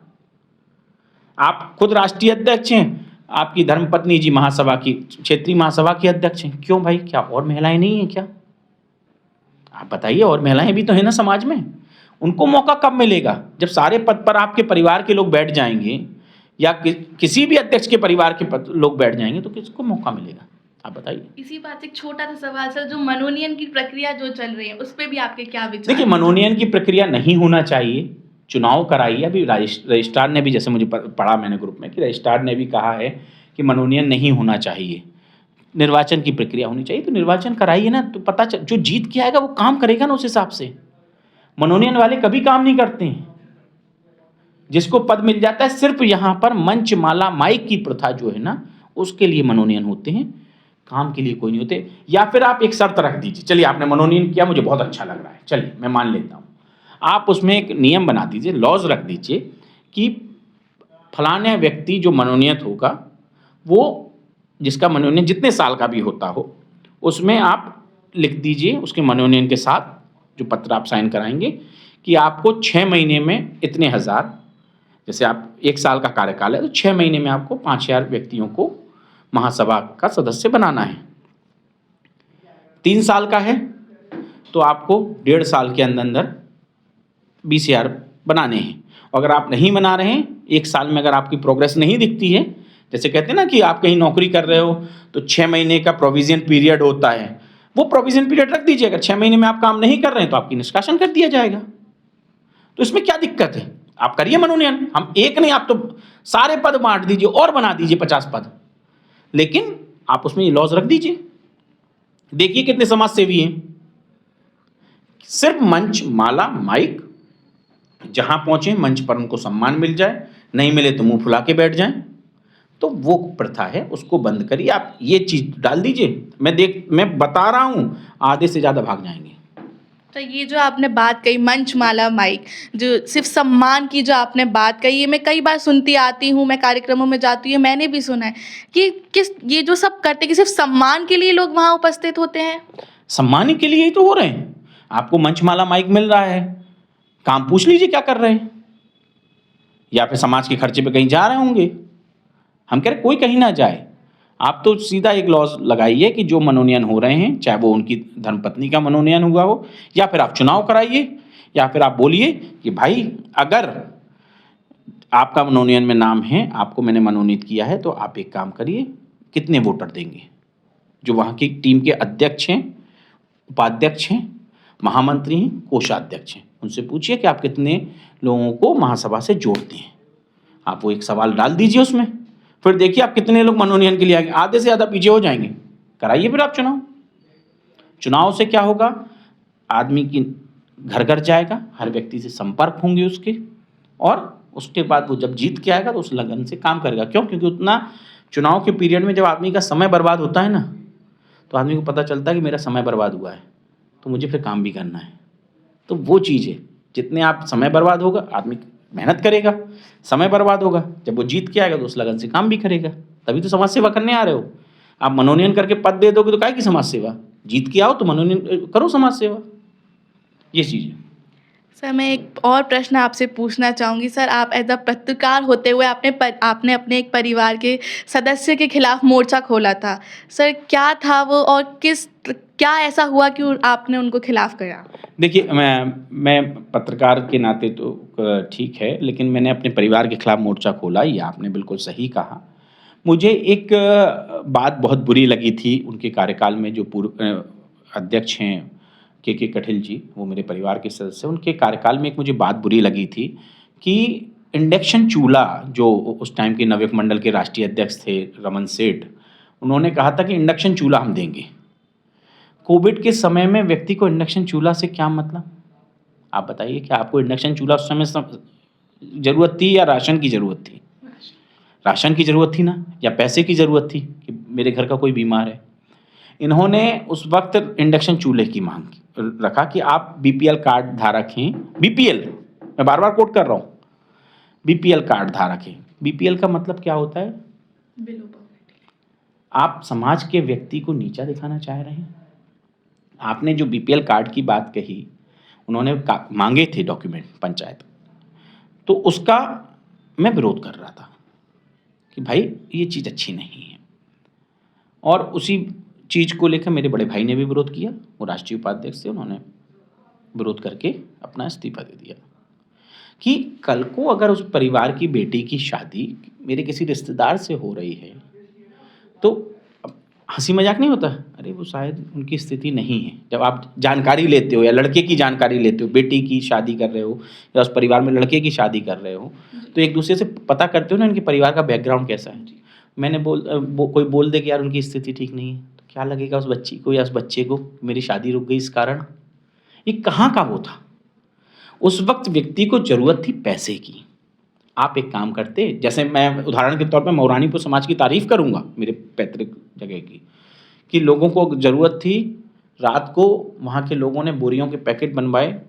आप खुद राष्ट्रीय अध्यक्ष हैं, आपकी धर्मपत्नी जी महासभा की, क्षेत्रीय महासभा की अध्यक्ष हैं, क्यों भाई? क्या और महिलाएं नहीं हैं क्या? आप बताइए, और महिलाएं भी तो है ना समाज में। उनको मौका कब मिलेगा? जब सारे पद पर आपके परिवार के लोग बैठ जाएंगे या किसी भी अध्यक्ष के परिवार के लोग बैठ जाएंगे तो किसको मौका मिलेगा? आप बताइए। इसी बात से एक छोटा सा सवाल सर, जो मनोनयन की प्रक्रिया जो चल रही है उस पे भी आपके क्या विचार देखिए, हैं? मनोनयन की प्रक्रिया नहीं होना चाहिए। चुनाव कराइए। अभी रजिस्ट्रार ने भी, जैसे मुझे पढ़ा मैंने ग्रुप में कि रजिस्ट्रार ने भी कहा है कि मनोनयन नहीं होना चाहिए, निर्वाचन की प्रक्रिया होनी चाहिए। तो निर्वाचन कराइए ना, तो पता चल, जो जीत के आएगा वो काम करेगा ना उस हिसाब से। मनोनयन वाले कभी काम नहीं करते हैं। जिसको पद मिल जाता है, सिर्फ यहाँ पर मंच माला माइक की प्रथा जो है ना, उसके लिए मनोनयन होते हैं, काम के लिए कोई नहीं होते। या फिर आप एक शर्त रख दीजिए, चलिए आपने मनोनयन किया, मुझे बहुत अच्छा लग रहा है, चलिए मैं मान लेता हूँ। आप उसमें एक नियम बना दीजिए, लॉज रख दीजिए कि फलाने व्यक्ति जो मनोनीत होगा, वो जिसका मनोनयन जितने साल का भी होता हो, उसमें आप लिख दीजिए उसके मनोनयन के साथ जो पत्र आप साइन कराएंगे कि आपको 6 महीने में इतने हज़ार, जैसे आप 1 साल का कार्यकाल है तो 6 महीने में आपको 5,000 व्यक्तियों को महासभा का सदस्य बनाना है। 3 साल का है तो आपको 1.5 साल के अंदर अंदर 20,000 बनाने हैं। अगर आप नहीं बना रहे हैं, 1 साल में अगर आपकी प्रोग्रेस नहीं दिखती है, जैसे कहते हैं ना कि आप कहीं नौकरी कर रहे हो तो 6 महीने का प्रोविजन पीरियड होता है, वो प्रोविजन पीरियड रख दीजिए। अगर 6 महीने में आप काम नहीं कर रहे हैं तो आपकी निष्कासन कर दिया जाएगा। तो इसमें क्या दिक्कत है? आप करिए मनोनयन, हम एक नहीं, आप तो सारे पद बांट दीजिए और बना दीजिए 50 पद, लेकिन आप उसमें ये लॉज रख दीजिए। देखिए कितने समाज सेवी हैं, सिर्फ मंच माला माइक, जहां पहुंचे मंच पर उनको सम्मान मिल जाए, नहीं मिले तो मुंह फुला के बैठ जाएं। तो वो प्रथा है, उसको बंद करिए। आप ये चीज डाल दीजिए, मैं बता रहा हूं, आधे से ज्यादा भाग जाएंगे। तो ये जो आपने बात कही मंच माला माइक, जो सिर्फ सम्मान की जो आपने बात कही, ये मैं कई बार सुनती आती हूँ, मैं कार्यक्रमों में जाती हूँ, मैंने भी सुना है कि ये जो सब करते कि सिर्फ सम्मान के लिए लोग वहाँ उपस्थित होते हैं। सम्मान के लिए ही तो हो रहे हैं। आपको मंच माला माइक मिल रहा है, काम पूछ लीजिए क्या कर रहे हैं, या फिर समाज के खर्चे पे कहीं जा रहे होंगे। हम कह रहे कोई कहीं ना जाए, आप तो सीधा एक लॉज लगाइए कि जो मनोनयन हो रहे हैं, चाहे वो उनकी धर्मपत्नी का मनोनयन हुआ हो, या फिर आप चुनाव कराइए, या फिर आप बोलिए कि भाई अगर आपका मनोनयन में नाम है, आपको मैंने मनोनीत किया है, तो आप एक काम करिए, कितने वोटर देंगे। जो वहाँ की टीम के अध्यक्ष हैं, उपाध्यक्ष हैं, महामंत्री हैं, कोषाध्यक्ष हैं, उनसे पूछिए कि आप कितने लोगों को महासभा से जोड़ते हैं। आप वो एक सवाल डाल दीजिए उसमें, फिर देखिए आप कितने लोग मनोनयन के लिए आएंगे। आधे से ज़्यादा पीछे हो जाएंगे, कराइए फिर आप चुनाव से क्या होगा, आदमी की घर घर जाएगा, हर व्यक्ति से संपर्क होंगे उसके, और उसके बाद वो जब जीत के आएगा तो उस लगन से काम करेगा। क्यों? क्योंकि उतना चुनाव के पीरियड में जब आदमी का समय बर्बाद होता है ना, तो आदमी को पता चलता है कि मेरा समय बर्बाद हुआ है, तो मुझे फिर काम भी करना है। तो वो चीज़ है, जितने आप समय बर्बाद होगा, आदमी मेहनत करेगा, समय बर्बाद होगा, जब वो जीत के आएगा तो उस लगन से काम भी करेगा। तभी तो समाज सेवा करने आ रहे हो। आप मनोनयन करके पद दे दोगे तो काहे की समाज सेवा? जीत के आओ तो मनोनयन करो, समाज सेवा, ये चीज़ है। सर मैं एक और प्रश्न आपसे पूछना चाहूँगी। सर आप एज अ पत्रकार होते हुए आपने अपने एक परिवार के सदस्य के खिलाफ मोर्चा खोला था। सर क्या था वो, और क्या ऐसा हुआ कि आपने उनको खिलाफ किया? देखिए, मैं पत्रकार के नाते तो ठीक है, लेकिन मैंने अपने परिवार के खिलाफ मोर्चा खोला, ये आपने बिल्कुल सही कहा। मुझे एक बात बहुत बुरी लगी थी उनके कार्यकाल में, जो पूर्व अध्यक्ष हैं के कठिल जी, वो मेरे परिवार के सदस्य, उनके कार्यकाल में एक मुझे बात बुरी लगी थी कि इंडक्शन चूल्हा, जो उस टाइम के नवयुग मंडल के राष्ट्रीय अध्यक्ष थे रमन सेठ, उन्होंने कहा था कि इंडक्शन चूल्हा हम देंगे। कोविड के समय में व्यक्ति को इंडक्शन चूल्हा से क्या मतलब? आप बताइए, क्या आपको इंडक्शन चूल्हा उस समय ज़रूरत थी या राशन की ज़रूरत थी? राशन की ज़रूरत थी ना, या पैसे की ज़रूरत थी कि मेरे घर का कोई बीमार है। इन्होंने उस वक्त इंडक्शन चूल्हे की मांग रखा कि आप बीपीएल कार्ड धारक हैं, बीपीएल, मैं बार बार कोट कर रहा हूँ, बीपीएल कार्ड धारक हैं। बीपीएल का मतलब क्या होता है? Below poverty. आप समाज के व्यक्ति को नीचा दिखाना चाह रहे हैं। आपने जो बीपीएल कार्ड की बात कही, उन्होंने मांगे थे डॉक्यूमेंट पंचायत, तो उसका मैं विरोध कर रहा था कि भाई ये चीज़ अच्छी नहीं है। और उसी चीज़ को लेकर मेरे बड़े भाई ने भी विरोध किया, वो राष्ट्रीय उपाध्यक्ष थे, उन्होंने विरोध करके अपना इस्तीफा दे दिया। कि कल को अगर उस परिवार की बेटी की शादी मेरे किसी रिश्तेदार से हो रही है, तो हंसी मजाक नहीं होता, अरे वो शायद उनकी स्थिति नहीं है। जब आप जानकारी लेते हो या लड़के की जानकारी लेते हो, बेटी की शादी कर रहे हो या उस परिवार में लड़के की शादी कर रहे हो, तो एक दूसरे से पता करते हो ना इनके परिवार का बैकग्राउंड कैसा है। मैंने कोई बोल दे कि यार उनकी स्थिति ठीक नहीं है, तो क्या लगेगा उस बच्ची को या उस बच्चे को, मेरी शादी रुक गई इस कारण। ये कहाँ का वो था, उस वक्त व्यक्ति को जरूरत थी पैसे की। आप एक काम करते, जैसे मैं उदाहरण के तौर पे मौरानीपुर समाज की तारीफ करूंगा, मेरे पैतृक जगह की, कि लोगों को जरूरत थी, रात को वहाँ के लोगों ने बोरियों के पैकेट बनवाए,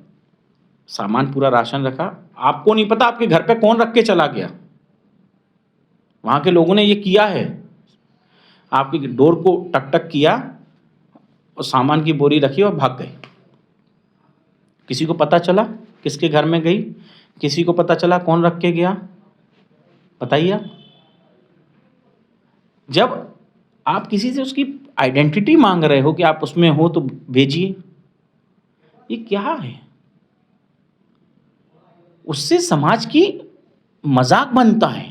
सामान पूरा राशन रखा। आपको नहीं पता आपके घर पे कौन रख के चला गया, वहाँ के लोगों ने ये किया है। आपके डोर को टक टक किया और सामान की बोरी रखी और भाग गए। किसी को पता चला किसके घर में गई, किसी को पता चला कौन रख के गया, बताइए आप। जब आप किसी से उसकी आइडेंटिटी मांग रहे हो कि आप उसमें हो तो भेजिए, ये क्या है? उससे समाज की मजाक बनता है,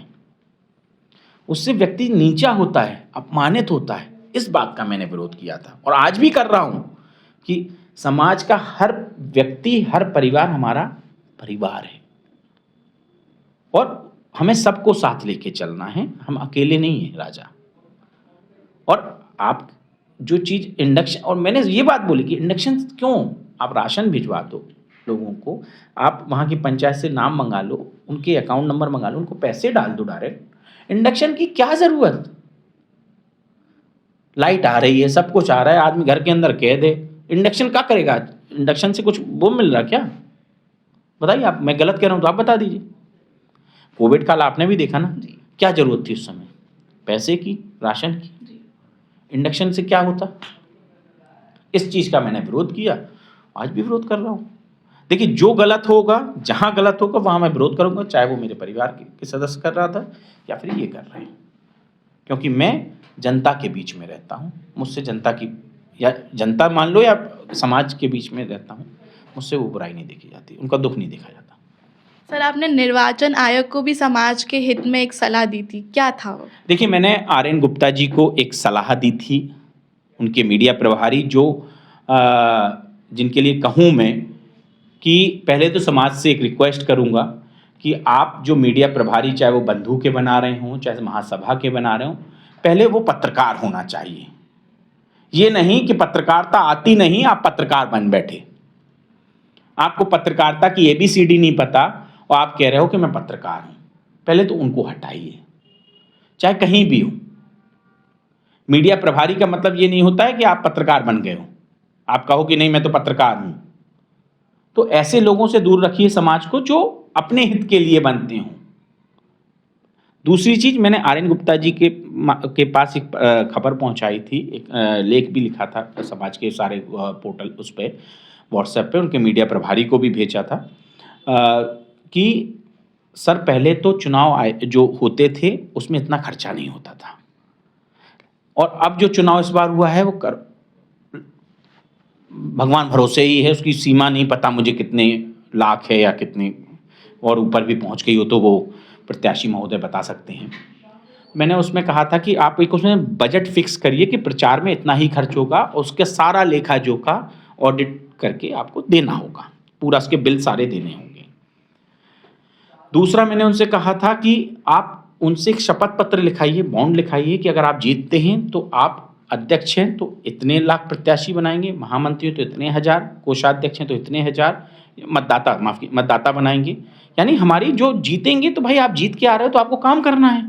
उससे व्यक्ति नीचा होता है, अपमानित होता है। इस बात का मैंने विरोध किया था और आज भी कर रहा हूं कि समाज का हर व्यक्ति, हर परिवार हमारा परिवार है और हमें सबको साथ लेके चलना है, हम अकेले नहीं हैं राजा। और आप जो चीज़ इंडक्शन, और मैंने ये बात बोली कि इंडक्शन क्यों, आप राशन भिजवा दो लोगों को, आप वहाँ की पंचायत से नाम मंगा लो, उनके अकाउंट नंबर मंगा लो, उनको पैसे डाल दो डायरेक्ट। इंडक्शन की क्या ज़रूरत? लाइट आ रही है, सब कुछ आ रहा है, आदमी घर के अंदर कैद है, इंडक्शन क्या करेगा? इंडक्शन से कुछ वो मिल रहा क्या? बताइए आप, मैं गलत कह रहा हूँ तो आप बता दीजिए। कोविड काल आपने भी देखा ना, क्या जरूरत थी उस समय? पैसे की, राशन की। इंडक्शन से क्या होता? इस चीज का मैंने विरोध किया, आज भी विरोध कर रहा हूं। देखिए, जो गलत होगा, जहां गलत होगा वहां मैं विरोध करूंगा, चाहे वो मेरे परिवार के सदस्य कर रहा था या फिर ये कर रहे हैं, क्योंकि मैं जनता के बीच में रहता हूं। मुझसे जनता की, या जनता मान लो या समाज के बीच में रहता हूं, मुझसे वो बुराई नहीं देखी जाती, उनका दुख नहीं देखा जाता। सर, आपने निर्वाचन आयोग को भी समाज के हित में एक सलाह दी थी, क्या था वो? देखिए, मैंने आर.एन. गुप्ता जी को एक सलाह दी थी, उनके मीडिया प्रभारी, जो जिनके लिए कहूँ मैं कि पहले तो समाज से एक रिक्वेस्ट करूँगा कि आप जो मीडिया प्रभारी, चाहे वो बंधु के बना रहे हों, चाहे महासभा के बना रहे हों, पहले वो पत्रकार होना चाहिए। ये नहीं कि पत्रकारिता आती नहीं, आप पत्रकार बन बैठे, आपको पत्रकारिता की ABCD नहीं पता और आप कह रहे हो कि मैं पत्रकार हूं। पहले तो उनको हटाइए, चाहे कहीं भी हो। मीडिया प्रभारी का मतलब ये नहीं होता है कि आप पत्रकार बन गए हो, आप कहो कि नहीं मैं तो पत्रकार हूं। तो ऐसे लोगों से दूर रखिए समाज को जो अपने हित के लिए बनते हों। दूसरी चीज, मैंने आर.एन. गुप्ता जी के पास एक खबर पहुंचाई थी, एक लेख भी लिखा था समाज के सारे पोर्टल, उस पर व्हाट्सएप पे, उनके मीडिया प्रभारी को भी भेजा था कि सर, पहले तो चुनाव जो होते थे उसमें इतना खर्चा नहीं होता था, और अब जो चुनाव इस बार हुआ है वो भगवान भरोसे ही है, उसकी सीमा नहीं पता मुझे कितने लाख है या कितने, और ऊपर भी पहुंच गई हो तो वो प्रत्याशी महोदय बता सकते हैं। मैंने उसमें कहा था कि आप एक उसमें बजट फिक्स करिए कि प्रचार में इतना ही खर्च होगा, उसके सारा लेखा जोखा ऑडिट करके आपको देना होगा, पूरा उसके बिल सारे देने होंगे। दूसरा, मैंने उनसे कहा था कि आप उनसे एक शपथ पत्र लिखाइए, बॉन्ड लिखाइए कि अगर आप जीतते हैं तो आप अध्यक्ष हैं तो इतने लाख प्रत्याशी बनाएंगे, महामंत्री तो इतने हजार, कोषाध्यक्ष हैं तो इतने हजार, मतदाता बनाएंगे। यानी हमारी जो जीतेंगे, तो भाई आप जीत के आ रहे हो तो आपको काम करना है,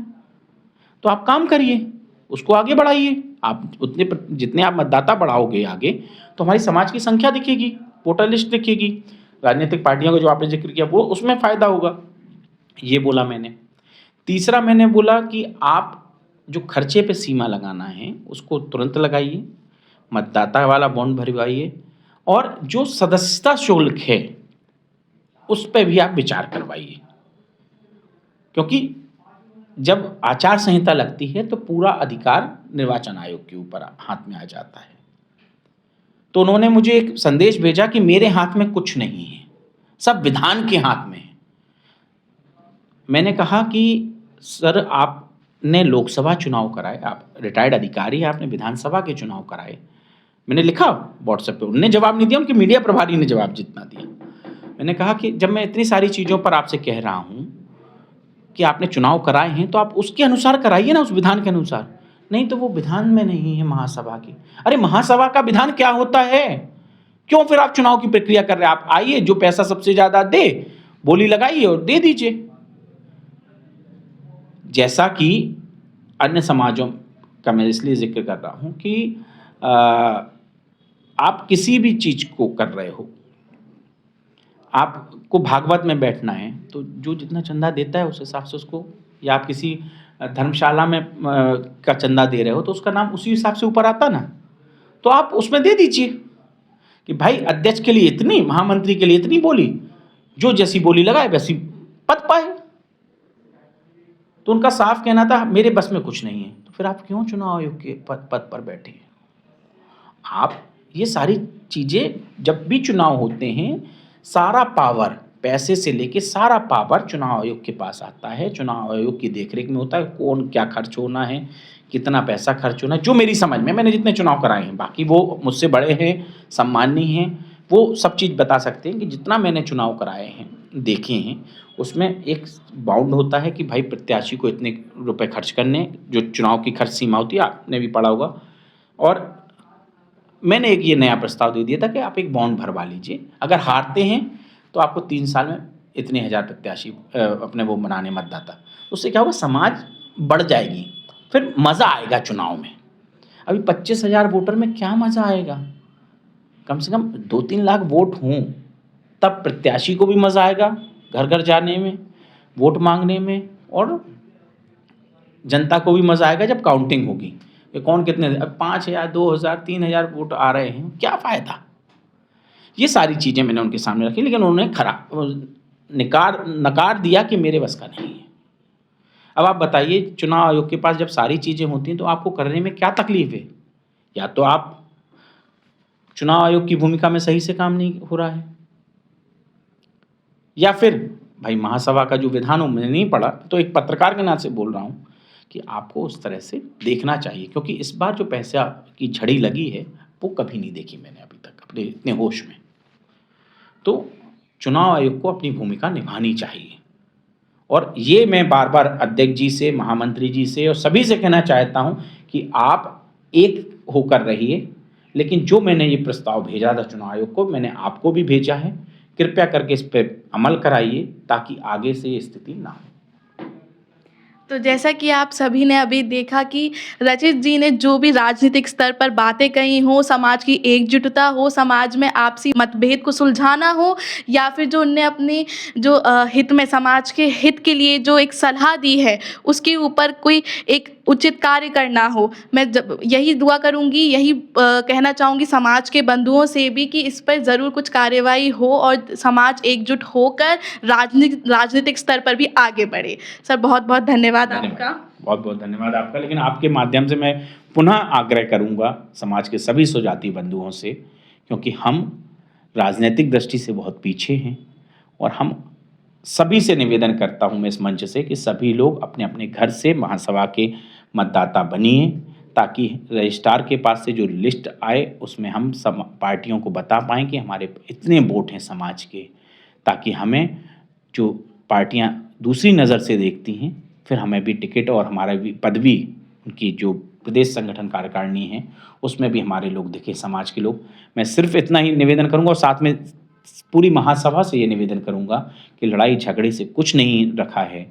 तो आप काम करिए, उसको आगे बढ़ाइए। आप उतने जितने आप मतदाता बढ़ाओगे आगे, तो हमारी समाज की संख्या दिखेगी, वोटर लिस्ट दिखेगी, राजनीतिक पार्टियों का जो आपने जिक्र किया वो, उसमें फायदा होगा। ये बोला मैंने। तीसरा, मैंने बोला कि आप जो खर्चे पे सीमा लगाना है उसको तुरंत लगाइए, मतदाता वाला बॉन्ड भरवाइए, और जो सदस्यता शुल्क है उस पर भी आप विचार करवाइए, क्योंकि जब आचार संहिता लगती है तो पूरा अधिकार निर्वाचन आयोग के ऊपर हाथ में आ जाता है। तो उन्होंने मुझे एक संदेश भेजा कि मेरे हाथ में कुछ नहीं है, सब विधान के हाथ में है। मैंने कहा कि सर, आप आपने लोकसभा चुनाव कराए, आप रिटायर्ड अधिकारी हैं, आपने विधानसभा के चुनाव कराए। मैंने लिखा व्हाट्सएप पे, उन्होंने जवाब नहीं दिया, उनके मीडिया प्रभारी ने जवाब जितना दिया। मैंने कहा कि जब मैं इतनी सारी चीज़ों पर आपसे कह रहा हूँ कि आपने चुनाव कराए हैं तो आप उसके अनुसार कराइए ना, उस विधान के अनुसार। नहीं तो वो विधान में नहीं है महासभा की। अरे महासभा का विधान क्या होता है? क्यों फिर आप चुनाव की प्रक्रिया कर रहे हैं? आप आइए, जो पैसा सबसे ज्यादा दे, बोली लगाइए और दे दीजिए। जैसा कि अन्य समाजों का मैं इसलिए जिक्र कर रहा हूं कि आप किसी भी चीज को कर रहे हो, आपको भागवत में बैठना है तो जो जितना चंदा देता है उस हिसाब से उसको, या आप किसी धर्मशाला में का चंदा दे रहे हो तो उसका नाम उसी हिसाब से ऊपर आता ना, तो आप उसमें दे दीजिए कि भाई अध्यक्ष के लिए इतनी, महामंत्री के लिए इतनी बोली, जो जैसी बोली लगाए वैसी पद पाए। तो उनका साफ कहना था मेरे बस में कुछ नहीं है। तो फिर आप क्यों चुनाव आयोग के पद पर बैठे हैं? आप ये सारी चीजें, जब भी चुनाव होते हैं सारा पावर, पैसे से लेके सारा पावर चुनाव आयोग के पास आता है, चुनाव आयोग की देखरेख में होता है। कौन क्या खर्च होना है, कितना पैसा खर्च होना है, जो मेरी समझ में, मैंने जितने चुनाव कराए हैं, बाकी वो मुझसे बड़े हैं, सम्माननीय हैं, वो सब चीज़ बता सकते हैं कि जितना मैंने चुनाव कराए हैं, देखे हैं, उसमें एक बाउंड होता है कि भाई प्रत्याशी को इतने रुपए खर्च करने, जो चुनाव की खर्च सीमा होती है, आपने भी पढ़ा होगा। और मैंने एक ये नया प्रस्ताव दे दिया था कि आप एक बॉन्ड भरवा लीजिए, अगर हारते हैं तो आपको 3 साल में इतने हजार प्रत्याशी अपने वो बनाने मतदाता। उससे क्या होगा, समाज बढ़ जाएगी, फिर मज़ा आएगा चुनाव में। अभी 25,000 वोटर में क्या मज़ा आएगा? कम से कम 2-3 लाख वोट हों, तब प्रत्याशी को भी मज़ा आएगा घर घर जाने में, वोट मांगने में, और जनता को भी मज़ा आएगा जब काउंटिंग होगी कि कौन कितने। अब 5,000, 2,000, 3,000 वोट आ रहे हैं, क्या फ़ायदा? ये सारी चीज़ें मैंने उनके सामने रखी, लेकिन उन्होंने नकार दिया कि मेरे बस का नहीं है। अब आप बताइए, चुनाव आयोग के पास जब सारी चीज़ें होती हैं तो आपको करने में क्या तकलीफ है? या तो आप चुनाव आयोग की भूमिका में सही से काम नहीं हो रहा है, या फिर भाई महासभा का जो विधान हो, मैंने नहीं पढ़ा, तो एक पत्रकार के नाते से बोल रहा हूँ कि आपको उस तरह से देखना चाहिए, क्योंकि इस बार जो पैसा की झड़ी लगी है वो कभी नहीं देखी मैंने अभी तक अपने इतने होश में। तो चुनाव आयोग को अपनी भूमिका निभानी चाहिए, और ये मैं बार बार अध्यक्ष जी से, महामंत्री जी से और सभी से कहना चाहता हूँ कि आप एक होकर रहिए। लेकिन जो मैंने ये प्रस्ताव भेजा था चुनाव आयोग को, मैंने आपको भी भेजा है, कृपया करके इस पर अमल कराइए ताकि आगे से ये स्थिति ना हो। तो जैसा कि आप सभी ने अभी देखा कि रचित जी ने जो भी राजनीतिक स्तर पर बातें कही हो, समाज की एकजुटता हो, समाज में आपसी मतभेद को सुलझाना हो, या फिर जो उनने अपने जो हित में, समाज के हित के लिए जो एक सलाह दी है, उसके ऊपर कोई एक उचित कार्य करना हो, मैं यही दुआ करूंगी, यही कहना चाहूँगी समाज के बंधुओं से भी कि इस पर ज़रूर कुछ कार्यवाही हो और समाज एकजुट होकर राजनीतिक स्तर पर भी आगे बढ़े। सर बहुत बहुत धन्यवाद आपका। बहुत बहुत धन्यवाद आपका। लेकिन आपके माध्यम से मैं पुनः आग्रह करूंगा समाज के सभी स्वजाति बंधुओं से, क्योंकि हम राजनीतिक दृष्टि से बहुत पीछे हैं, और हम सभी से निवेदन करता हूं मैं इस मंच से कि सभी लोग अपने अपने घर से महासभा के मतदाता बनिए, ताकि रजिस्ट्रार के पास से जो लिस्ट आए उसमें हम सब पार्टियों को बता पाएँ कि हमारे इतने वोट हैं समाज के, ताकि हमें जो पार्टियां दूसरी नज़र से देखती हैं, फिर हमें भी टिकट और हमारा भी पदवी, उनकी जो प्रदेश संगठन कार्यकारिणी है उसमें भी हमारे लोग दिखे, समाज के लोग। मैं सिर्फ इतना ही निवेदन करूंगा, और साथ में पूरी महासभा से ये निवेदन करूंगा कि लड़ाई झगड़े से कुछ नहीं रखा है,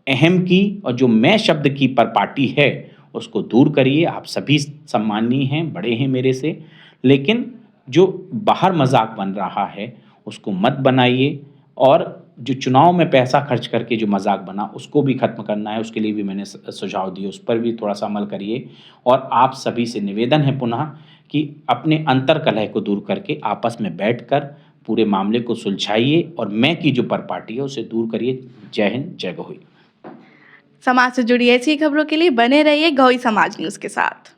अहम की और जो मैं शब्द की पर पार्टी है उसको दूर करिए। आप सभी सम्माननीय हैं, बड़े हैं मेरे से, लेकिन जो बाहर मजाक बन रहा है उसको मत बनाइए, और जो चुनाव में पैसा खर्च करके जो मजाक बना उसको भी खत्म करना है। उसके लिए भी मैंने सुझाव दिए, उस पर भी थोड़ा सा अमल करिए। और आप सभी से निवेदन है पुनः कि अपने अंतर कलह को दूर करके आपस में बैठकर पूरे मामले को सुलझाइए, और मैं की जो पर पार्टी है उसे दूर करिए। जय हिंद, जय गौही। समाज से जुड़ी ऐसी खबरों के लिए बने रहिए गौही समाज न्यूज़ के साथ।